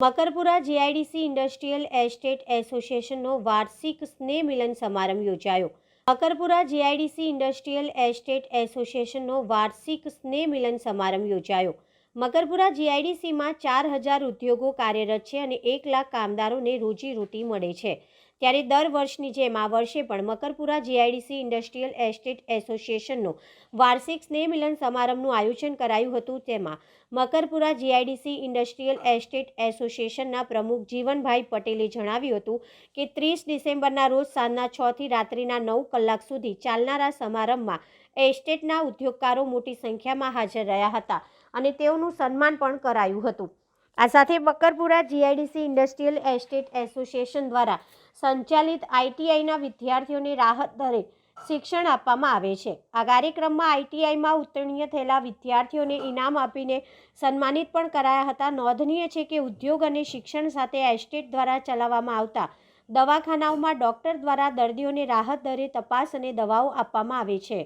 Makarpura GIDC industrial estate એસોસિએશનનો વાર્ષિક સ્નેહ મિલન સમારંભ યોજાયો। મકરપુરા જીઆઈડીસી ઇન્ડસ્ટ્રીયલ એસ્ટેટ એસોસિએશનનો વાર્ષિક સ્નેહ મિલન સમારંભ યોજાયો। મકરપુરા જીઆઈડીસીમાં 4000 ઉદ્યોગો કાર્યરત છે અને 1 લાખ કામદારોને રોજીરોટી મળે છે। ત્યારે દર વર્ષની જેમ આ વર્ષે પણ મકરપુરા જીઆઈડીસી ઇન્ડસ્ટ્રીયલ એસ્ટેટ એસોસિએશનનો વાર્ષિક સ્નેહ મિલન સમારંભનું આયોજન કરાયું હતું। તેમાં મકરપુરા જીઆઈડીસી ઇન્ડસ્ટ્રીયલ એસ્ટેટ એસોસિએશનના પ્રમુખ જીવનભાઈ પટેલે જણાવ્યું હતું કે 30 ડિસેમ્બરના રોજ સાંજના 6 થી રાત્રિના 9 કલાક સુધી ચાલનારા સમારંભમાં એસ્ટેટના ઉદ્યોગકારો મોટી સંખ્યામાં હાજર રહ્યા હતા અને તેઓનું સન્માન પણ કરાયું હતું। આ સાથે Makarpura GIDC industrial estate association દ્વારા સંચાલિત આઈટીઆઈના વિદ્યાર્થીઓને રાહત દરે શિક્ષણ આપવામાં આવે છે। આ કાર્યક્રમમાં આઈટીઆઈમાં ઉત્તીર્ણ થયેલા વિદ્યાર્થીઓને ઇનામ આપીને સન્માનિત પણ કરાયા હતા। નોંધનીય છે કે ઉદ્યોગ અને શિક્ષણ સાથે એસ્ટેટ દ્વારા ચલાવવામાં આવતા દવાખાનાઓમાં ડોક્ટર દ્વારા દર્દીઓને રાહત દરે તપાસ અને દવાઓ આપવામાં આવે છે।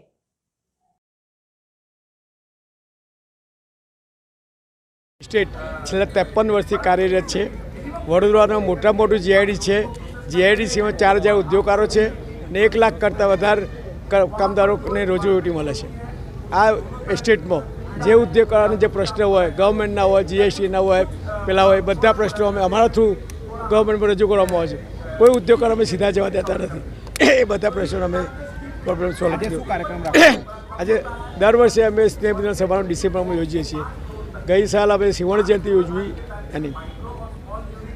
સ્ટેટ છેલ્લા 53 વર્ષથી કાર્યરત છે। વડોદરાનું મોટું જીઆઈડી છે। જીઆઈડીસીમાં 4000 ઉદ્યોગકારો છે અને 1 લાખ કરતાં વધારે કામદારોને રોજીરોટી મળે છે। આ એસ્ટેટમાં જે ઉદ્યોગકારોના જે પ્રશ્નો હોય, ગવર્મેન્ટના હોય, જીએસટીના હોય, પેલા હોય, બધા પ્રશ્નો અમે અમારા થ્રુ ગવર્મેન્ટમાં રજૂ કરવામાં આવે છે। કોઈ ઉદ્યોગકારો અમે સીધા જવા દેતા નથી। એ બધા પ્રશ્નો અમે પ્રોબ્લેમ સોલ્વ કરીએ। આજે દર વર્ષે અમે સ્નેહ મિલન સમારંભ ડિસેમ્બરમાં યોજીએ છીએ। ગઈ સાલ અમે સિંહણ જયંતિ યોજવી એની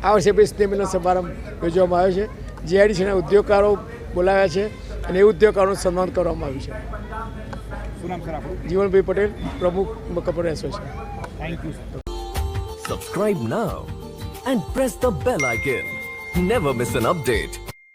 આ વર્ષે પછી સ્નેહ મિલન સમારંભ યોજવામાં આવ્યો છે। જીઆઈડીસીના ઉદ્યોગકારો બોલાવ્યા છે અને એ ઉદ્યોગકારોનું સન્માન કરવામાં આવ્યું છે। જીવનભાઈ પટેલ, પ્રમુખ Makarpura association. Thank you sir. Subscribe now and press the bell icon. Never miss an update.